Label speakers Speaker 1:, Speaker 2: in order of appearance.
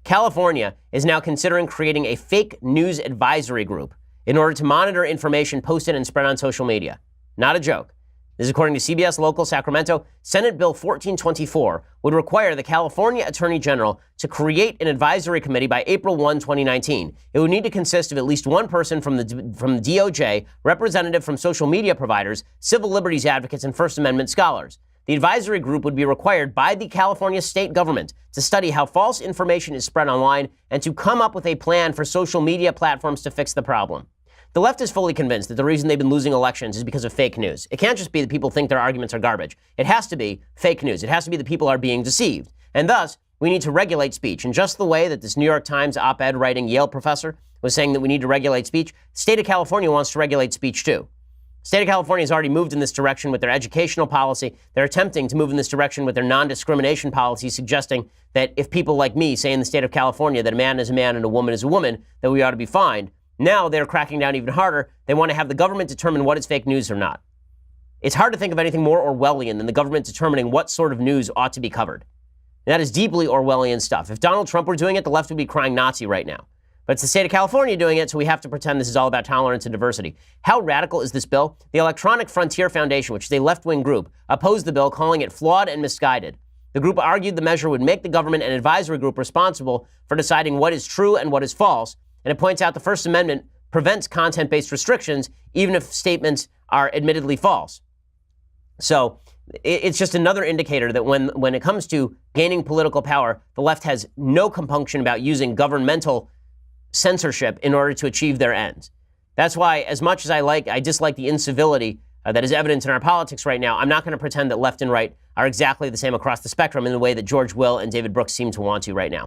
Speaker 1: California is now considering creating a fake news advisory group in order to monitor information posted and spread on social media. Not a joke. This is according to CBS Local Sacramento. Senate Bill 1424 would require the California Attorney General to create an advisory committee by April 1, 2019. It would need to consist of at least one person from the DOJ, representative from social media providers, civil liberties advocates, and First Amendment scholars. The advisory group would be required by the California state government to study how false information is spread online and to come up with a plan for social media platforms to fix the problem. The left is fully convinced that the reason they've been losing elections is because of fake news. It can't just be that people think their arguments are garbage. It has to be fake news. It has to be that people are being deceived. And thus, we need to regulate speech. In just the way that this New York Times op-ed writing Yale professor was saying that we need to regulate speech, the state of California wants to regulate speech too. The state of California has already moved in this direction with their educational policy. They're attempting to move in this direction with their non-discrimination policy, suggesting that if people like me say in the state of California that a man is a man and a woman is a woman, that we ought to be fined. Now they're cracking down even harder. They want to have the government determine what is fake news or not. It's hard to think of anything more Orwellian than the government determining what sort of news ought to be covered. And that is deeply Orwellian stuff. If Donald Trump were doing it, the left would be crying Nazi right now. But it's the state of California doing it, so we have to pretend this is all about tolerance and diversity. How radical is this bill? The Electronic Frontier Foundation, which is a left-wing group, opposed the bill, calling it flawed and misguided. The group argued the measure would make the government an advisory group responsible for deciding what is true and what is false, and it points out the First Amendment prevents content-based restrictions, even if statements are admittedly false. So it's just another indicator that when it comes to gaining political power, the left has no compunction about using governmental censorship in order to achieve their ends. That's why, as much as I dislike the incivility that is evident in our politics right now, I'm not going to pretend that left and right are exactly the same across the spectrum in the way that George Will and David Brooks seem to want to right now.